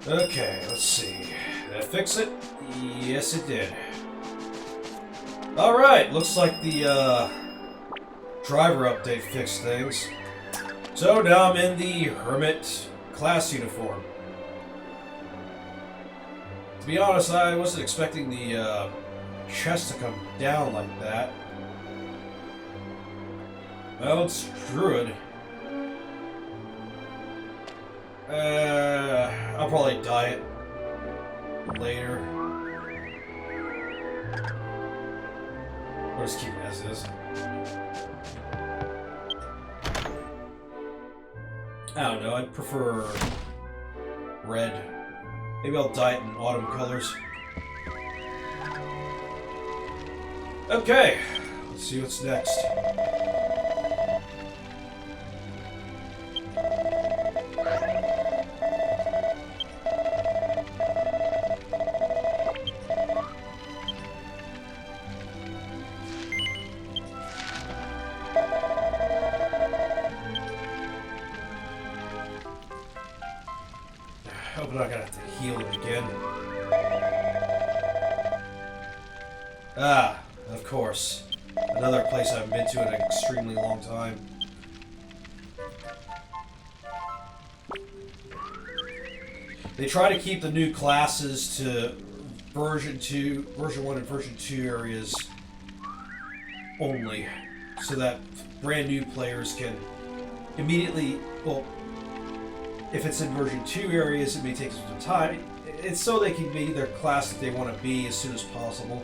Okay, let's see. Did I fix it? Yes, it did. Alright, looks like the driver update fixed things. So now I'm in the Hermit class uniform. To be honest, I wasn't expecting the chest to come down like that. Well, it's Druid. I'll probably dye it later. Or just keep it as is. I don't know, I'd prefer red. Maybe I'll dye it in autumn colors. Okay, let's see what's next. Hope I'm not gonna have to heal it again. Ah, of course. Another place I haven't been to in an extremely long time. They try to keep the new classes to version 1 and version 2 areas only, so that brand new players can immediately, well, if it's in version 2 areas, it may take some time. It's so they can be their class that they want to be as soon as possible.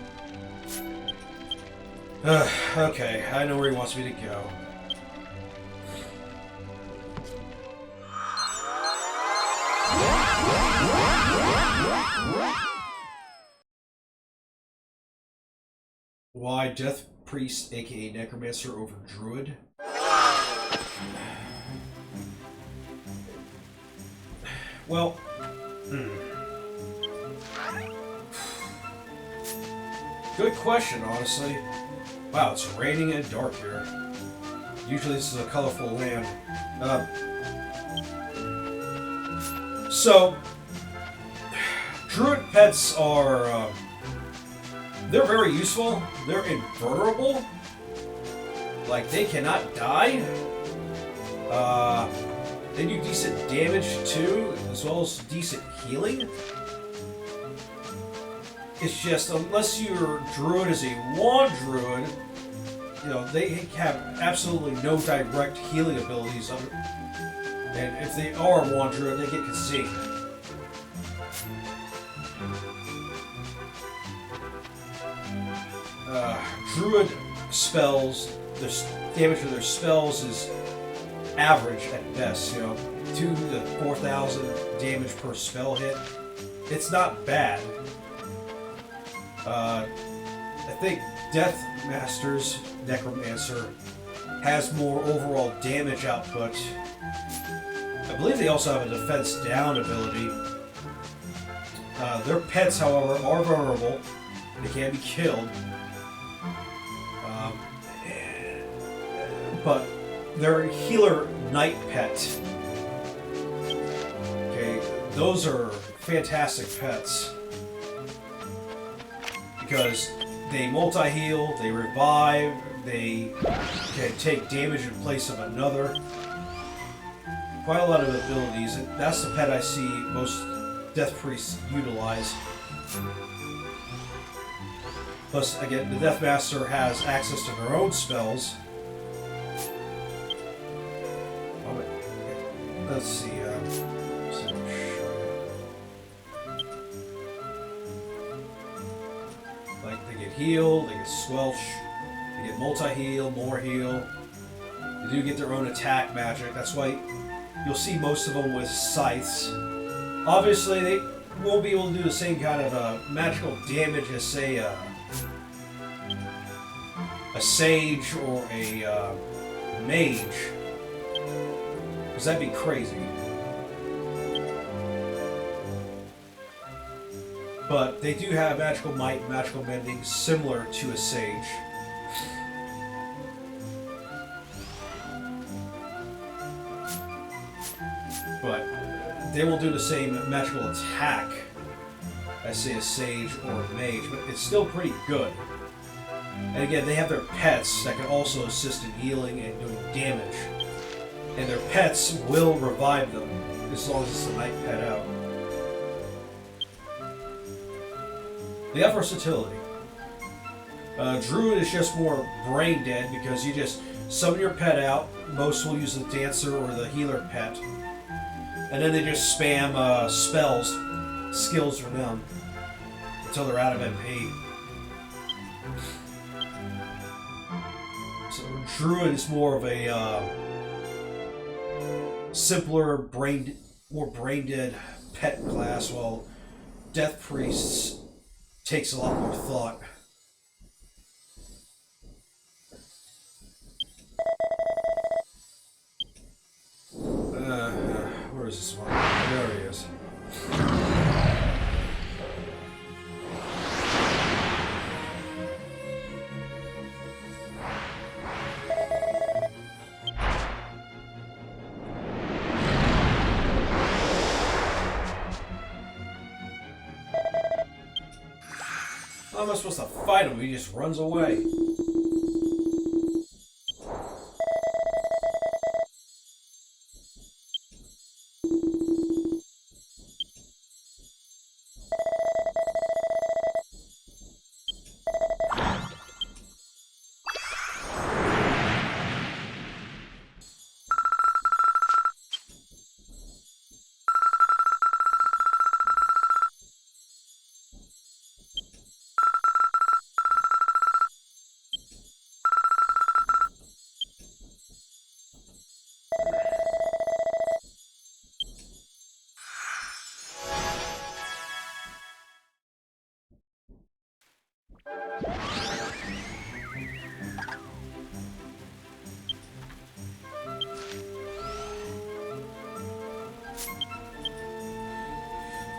Okay, I know where he wants me to go. Why Death Priest, aka Necromancer, over Druid? Well, good question, honestly. Wow, it's raining and dark here. Usually this is a colorful land. So, Druid pets are, they're very useful. They're invulnerable. Like, they cannot die. They do decent damage too, as well as decent healing. It's just, unless your druid is a wand druid, you know, they have absolutely no direct healing abilities. And if they are a wand druid, they get consumed. Druid spells, the damage of their spells is average at best, you know, 2,000 to 4,000 damage per spell hit. It's not bad. I think Death Master's Necromancer has more overall damage output. I believe they also have a defense down ability. Their pets, however, are vulnerable. They can be killed. But their healer Knight pet. Okay, those are fantastic pets. Because they multi-heal, they revive, they can take damage in place of another. Quite a lot of abilities, and that's the pet I see most Death Priests utilize. Plus, again, the Death Master has access to their own spells. Let's see, like, they get heal, they get squelch, they get multi-heal, more heal. They do get their own attack magic. That's why you'll see most of them with scythes. Obviously, they won't be able to do the same kind of magical damage as, say, a sage or a mage. Because that'd be crazy. But they do have magical might and magical mending similar to a sage. But They won't do the same magical attack as, say, a sage or a mage, but it's still pretty good. And again, they have their pets that can also assist in healing and doing damage. And their pets will revive them, as long as it's a night pet out. They have versatility. Druid is just more brain dead because you just summon your pet out. Most will use the dancer or the healer pet. And then they just spam skills from them until they're out of MP. So Druid is more of a simpler, more brain dead pet class, while Death Priests takes a lot more thought. Where is this one? There he is. How am I supposed to fight him? He just runs away.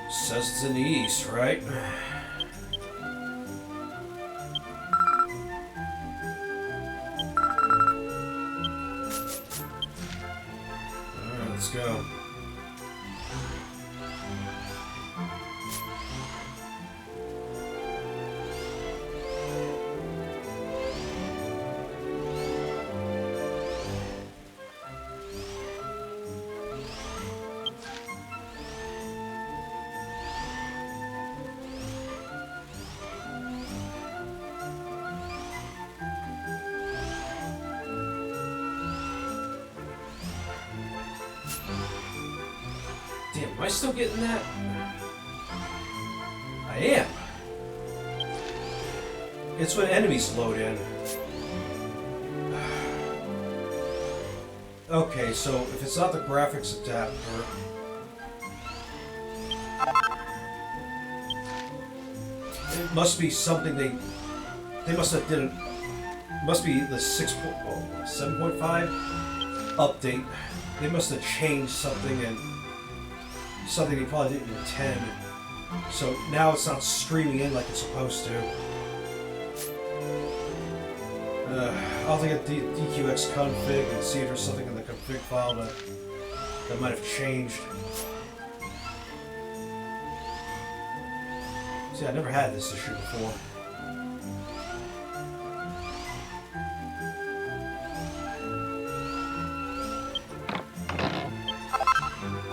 Says it's in the east, right? Alright, let's go. Damn, am I still getting that? I am. It's when enemies load in. Okay, so if it's not the graphics adapter... It must be something they must have did it. Must be the 7.5 update. They must have changed something, and something they probably didn't intend. So now it's not streaming in like it's supposed to. I'll take a DQX config and see if there's something in the config file that might have changed. See, I never had this issue before.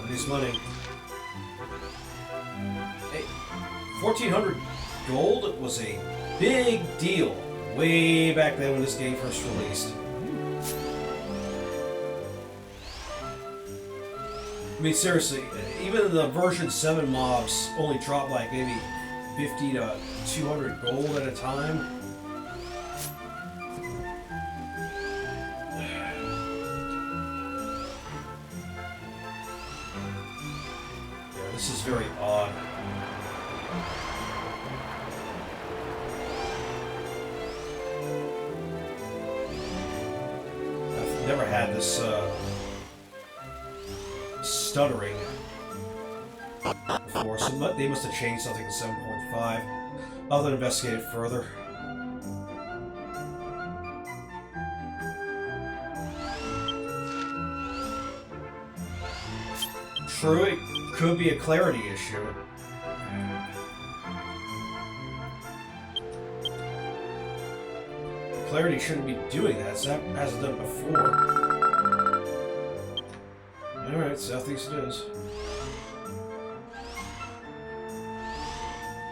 Money's money. Hey, 1,400 gold was a big deal way back then when this game first released. I mean, seriously, even the version 7 mobs only drop like maybe 50 to 200 gold at a time. Yeah, this is very odd. I've never had this stuttering before, so they must have changed something to 7.5. I'll then investigate it further. True, Could be a clarity issue. Clarity shouldn't be doing that, so that hasn't done it before. Alright, southeast it is.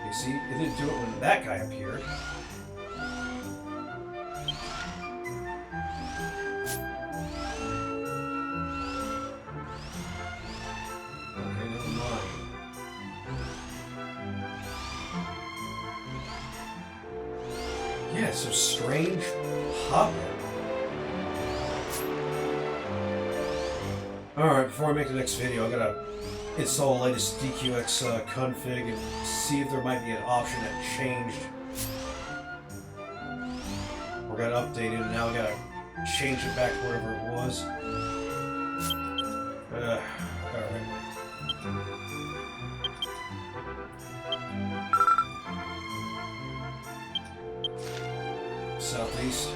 You see, it didn't do it when that guy appeared. Okay, never mind. Yeah, it's so strange pop. Alright, before I make the next video, I gotta install the latest DQX config and see if there might be an option that changed. Or got updated, and now I gotta change it back to wherever it was. Alright. Southeast.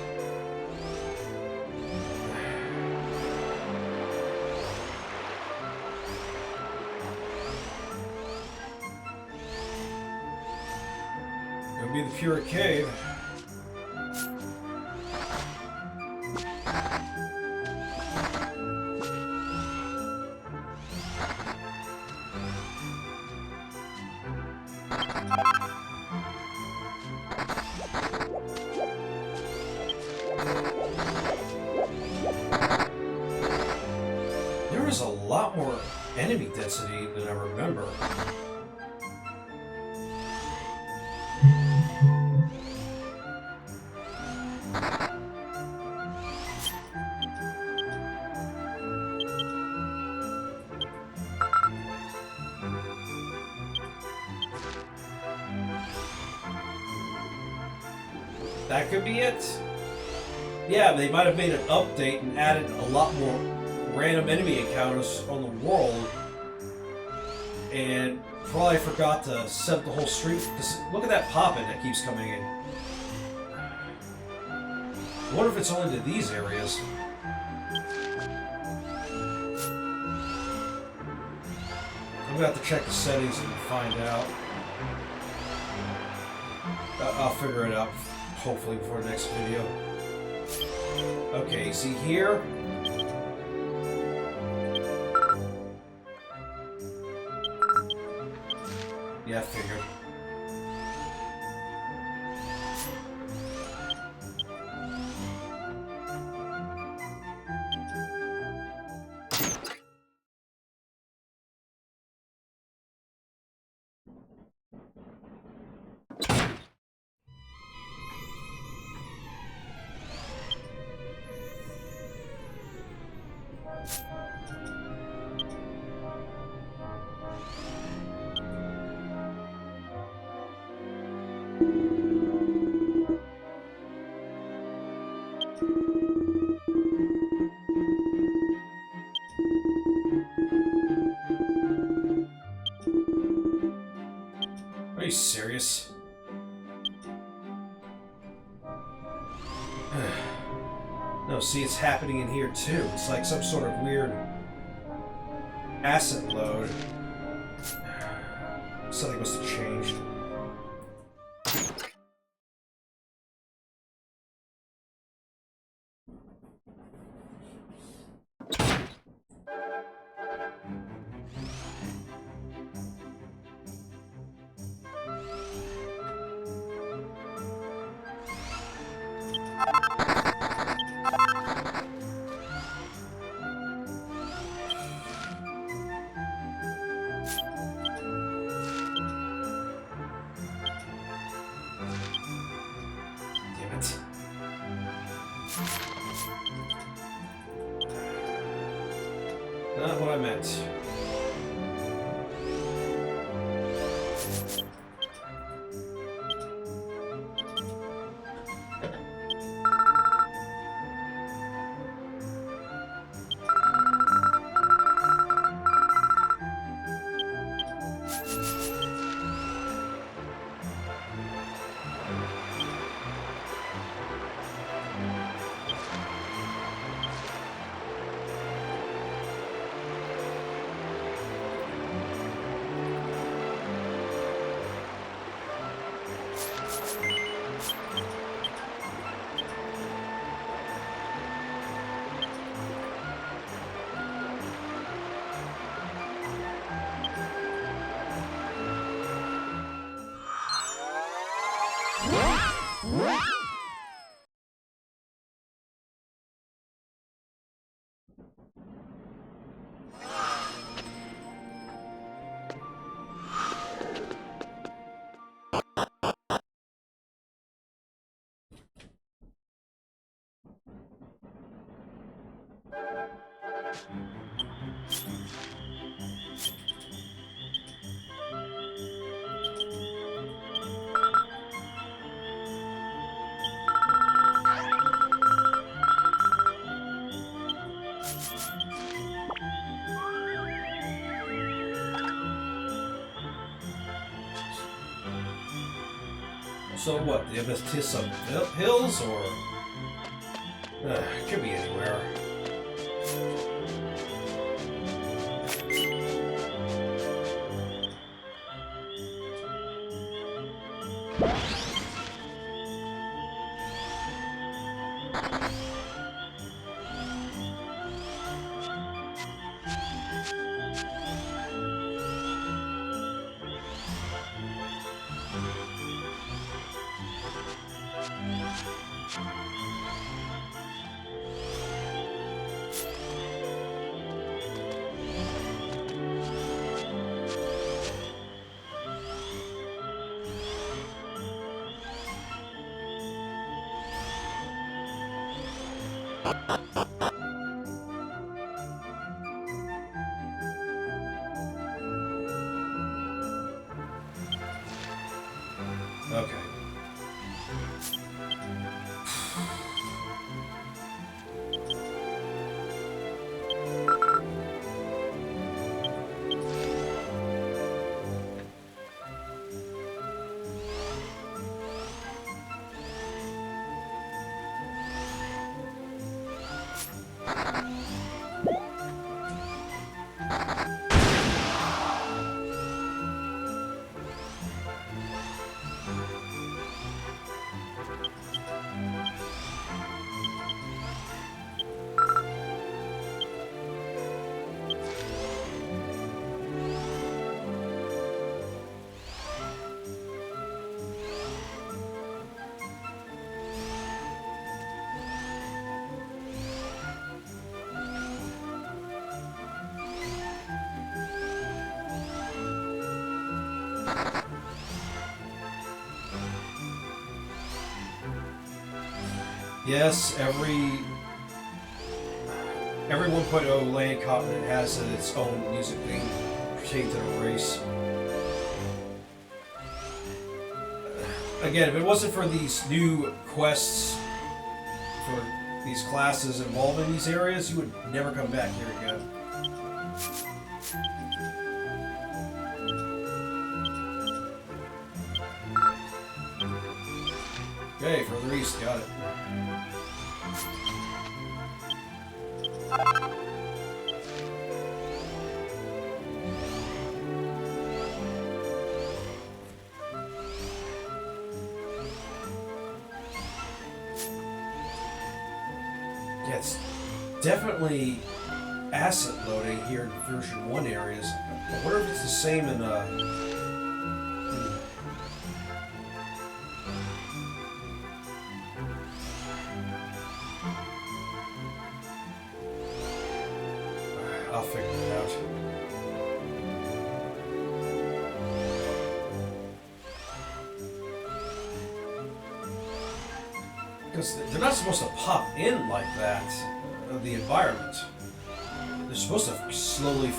Gonna be the Pura Cave. There is a lot more enemy density than I remember. That could be it. Yeah, they might have made an update and added a lot more random enemy encounters on the world, and probably forgot to set up the whole street. Look at that pop-in that keeps coming in. I wonder if it's only to these areas. I'm gonna have to check the settings and find out. I'll figure it out, hopefully, before the next video. Okay, see here? Yeah, I figured. Are you serious? No, see, it's happening in here too. It's like some sort of weird acid load. Something must have changed. Not what I meant. So what? The Amethyst Hills, or could be anywhere. Okay. Yes, every 1.0 land continent has its own music theme pertaining to the race. Again, if it wasn't for these new quests for these classes involved in these areas, you would never come back here again. Okay, further east, got it. Yeah, it's definitely asset loading here in version 1 areas. I wonder if it's the same in I'll figure it out. Because they're not supposed to pop in like that, the environment. They're supposed to slowly,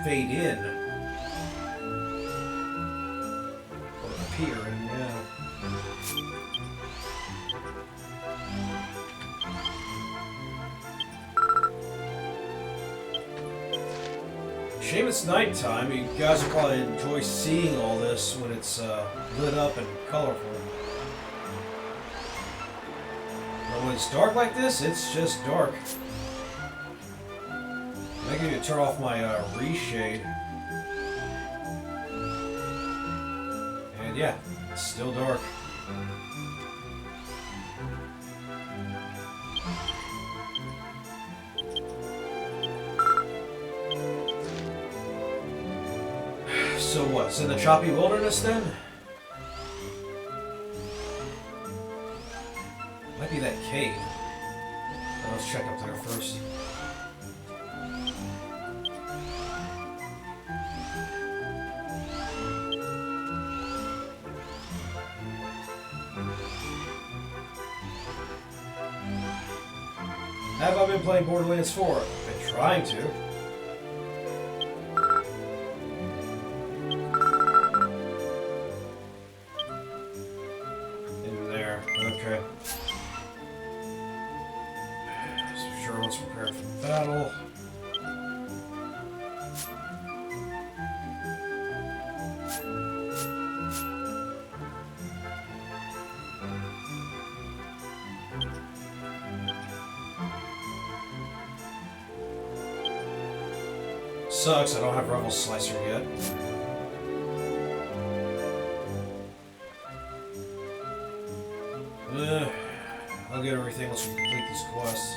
fade in. Or appear in, yeah. Shame it's nighttime. You guys will probably enjoy seeing all this when it's lit up and colorful. But when it's dark like this, it's just dark. I need to turn off my reshade. And yeah, it's still dark. So what? It's in the choppy wilderness then? Might be that cave. Well, let's check up there first. Have I been playing Borderlands 4? I've been trying to. In there. Okay. So sure, let's prepare for battle. sucks. I don't have Revel Slicer yet. I'll get everything once we complete these quests.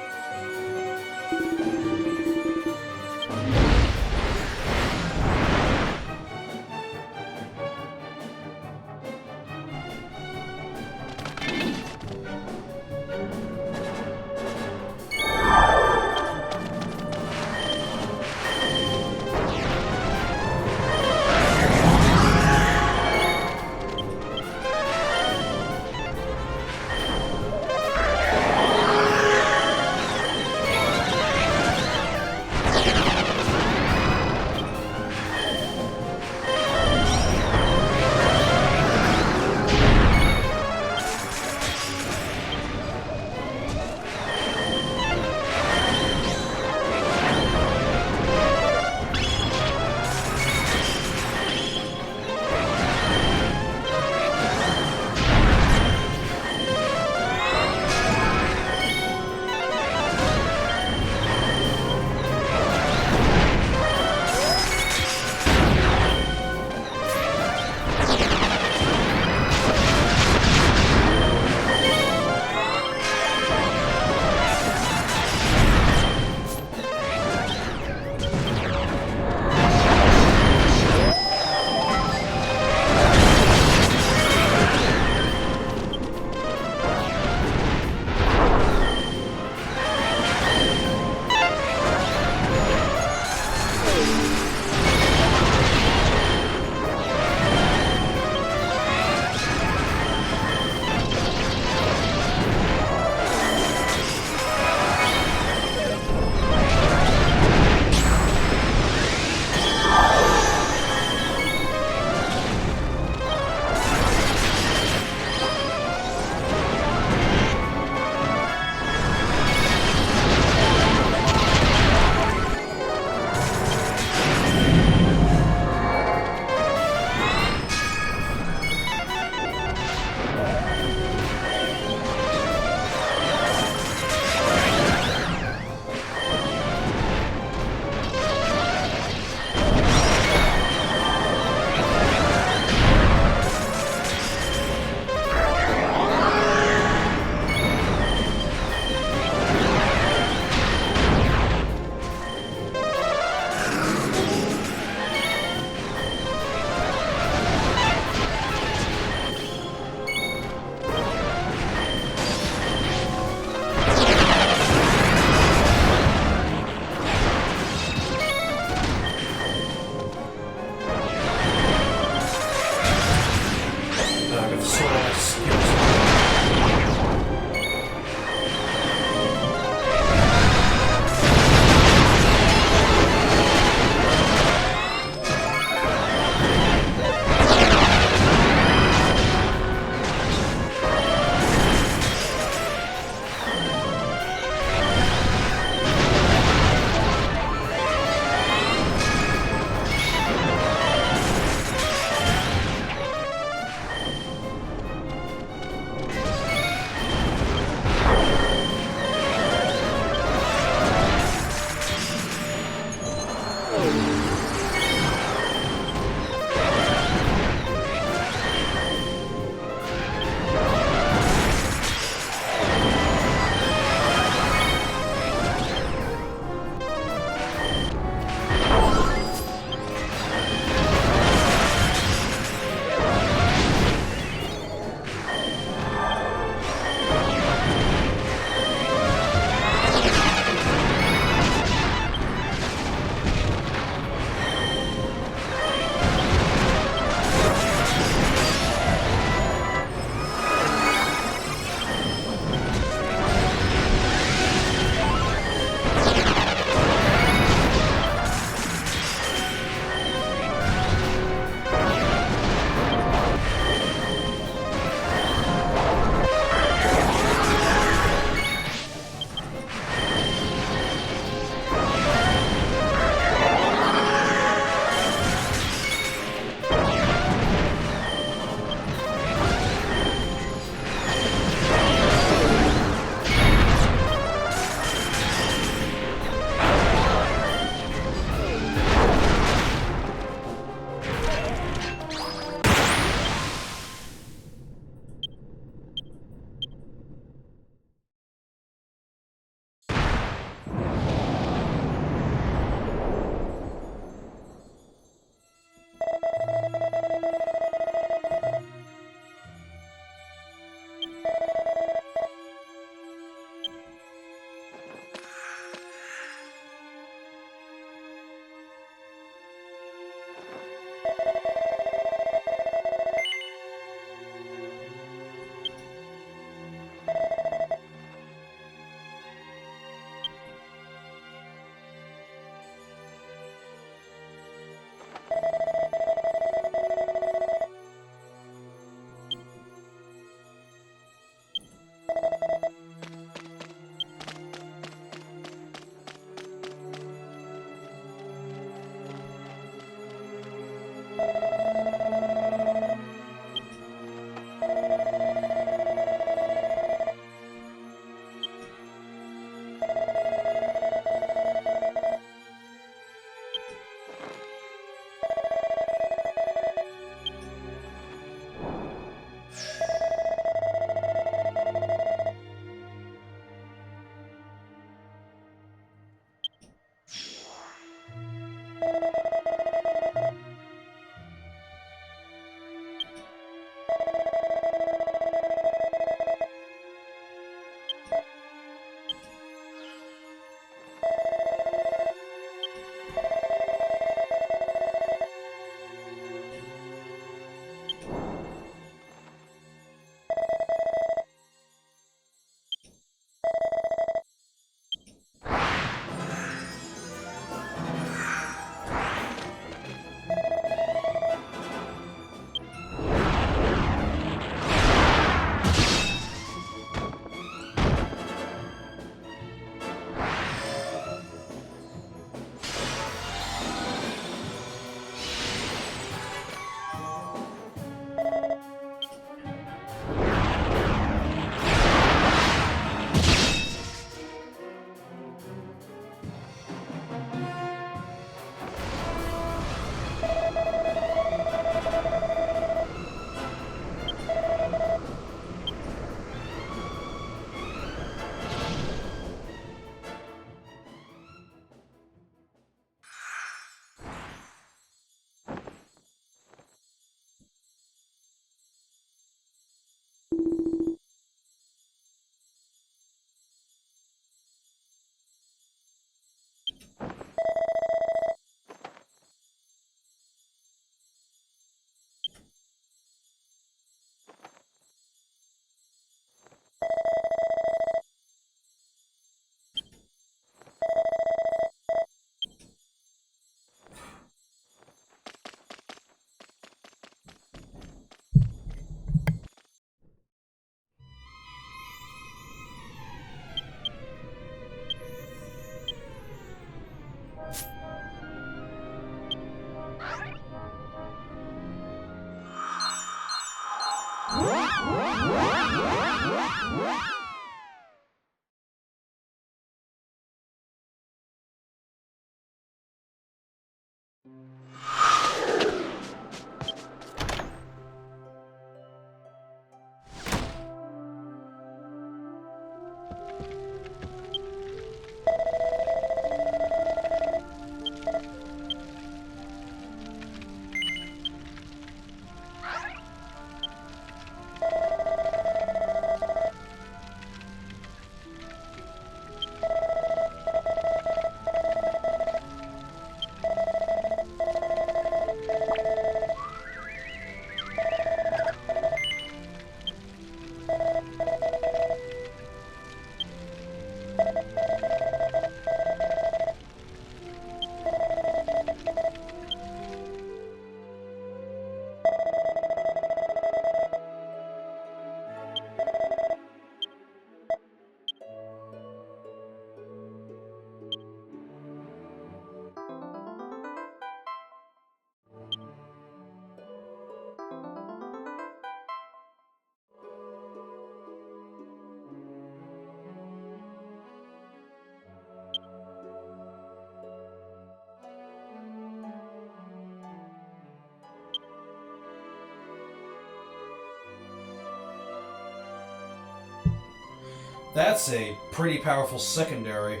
That's a pretty powerful secondary.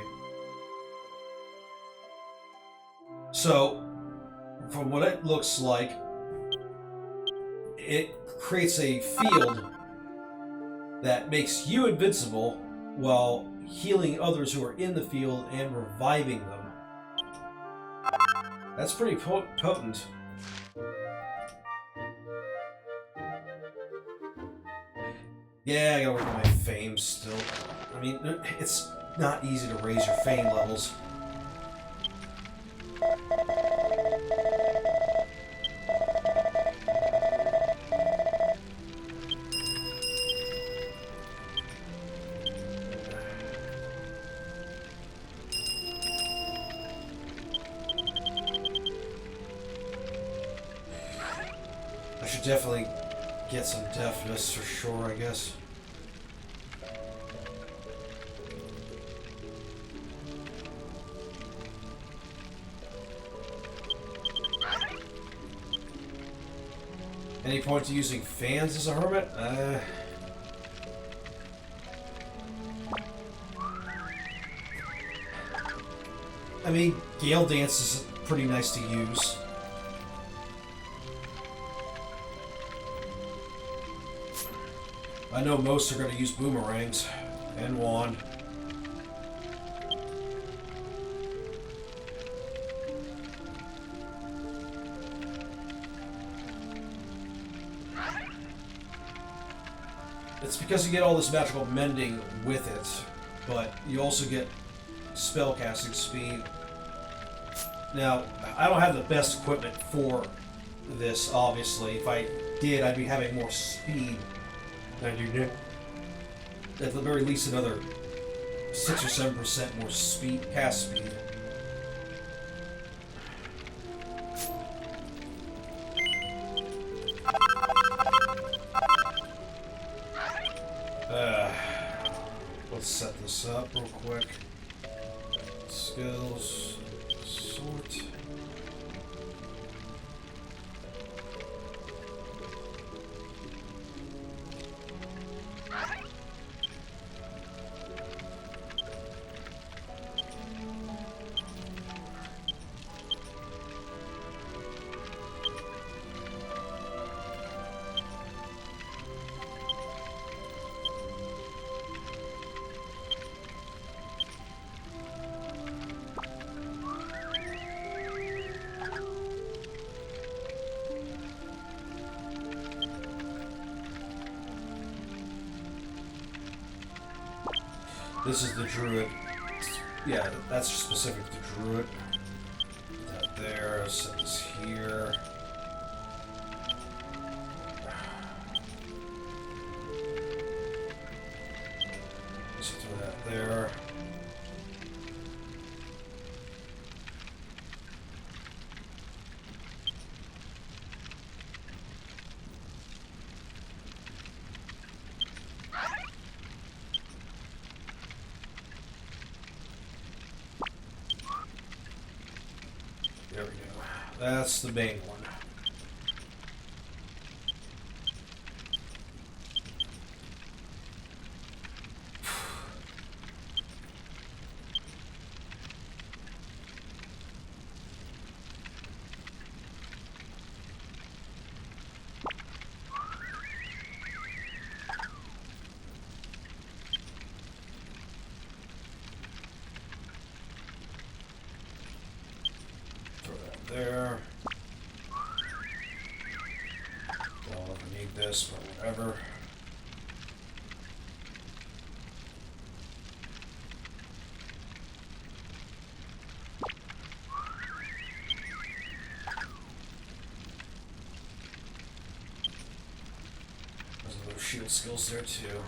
So, from what it looks like, it creates a field that makes you invincible while healing others who are in the field and reviving them. That's pretty potent. Yeah, I gotta work on my fame still. I mean, it's not easy to raise your fame levels. I should definitely get some deafness for sure, I guess. Any point to using fans as a hermit? I mean, Gale Dance is pretty nice to use. I know most are going to use boomerangs and wand. It's because you get all this magical mending with it, but you also get spellcasting speed. Now, I don't have the best equipment for this, obviously. If I did, I'd be having more speed than I do now. At the very least, another 6 or 7% more speed, cast speed. Let's set this up real quick. Skills, sort. This is the druid. Yeah, that's specific to druid. Put that there, set this here. Just throw that there. There we go. That's the main one. There. Well, I need this, but whatever. There's a little shield skills there too.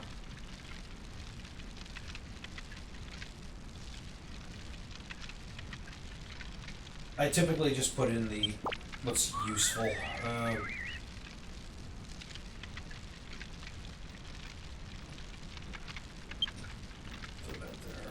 I typically just put in the what's useful. Put that there.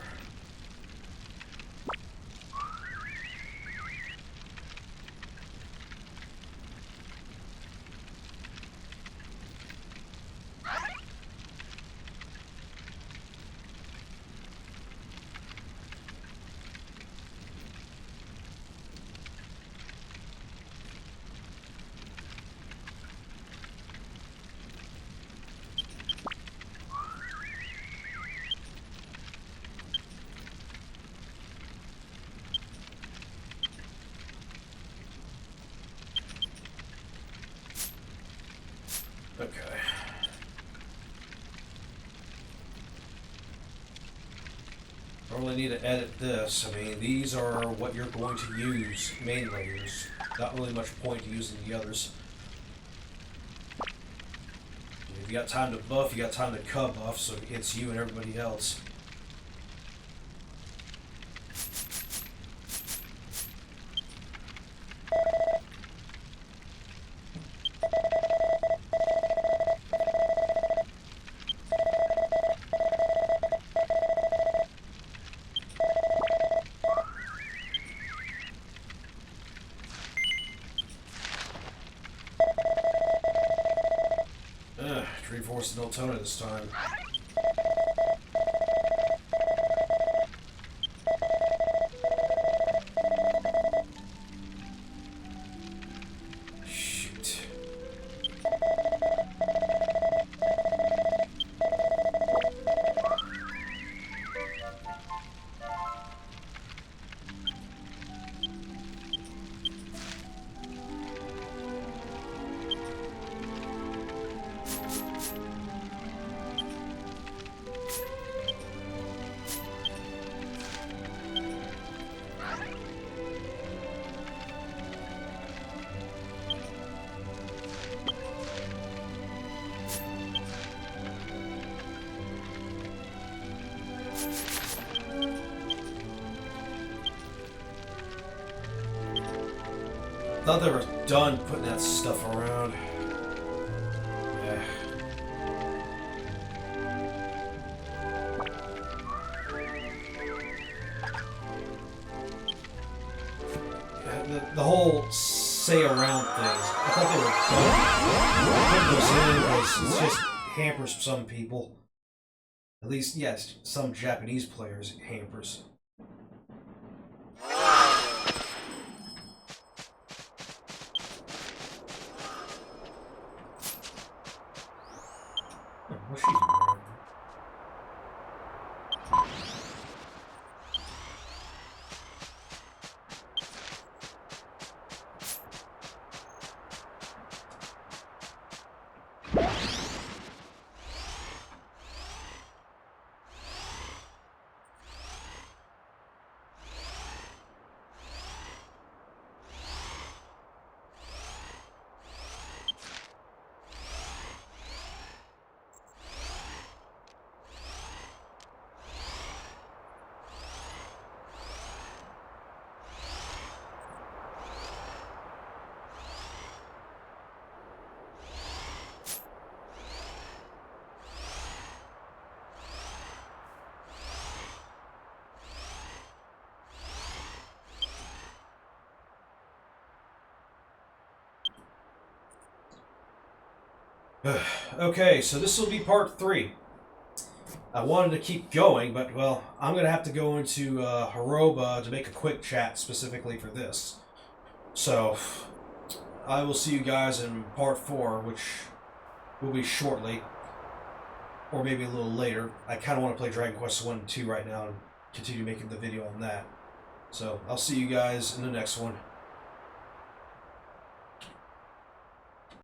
Don't really need to edit this. I mean, these are what you're going to use mainly. There's not really much point to using the others. If you got time to buff, you got time to cut buff, so it's you and everybody else. Reinforce the Niltona this time. Shoot. Thought they were done putting that stuff around. Yeah. The whole say around things, I thought they were done. Putting those in was, it's just hampers some people. At least, yes, some Japanese players hampers. What's she doing? Okay, so this will be part 3. I wanted to keep going, but, well, I'm going to have to go into Haroba to make a quick chat specifically for this. So, I will see you guys in part 4, which will be shortly. Or maybe a little later. I kind of want to play Dragon Quest 1 and 2 right now and continue making the video on that. So, I'll see you guys in the next one.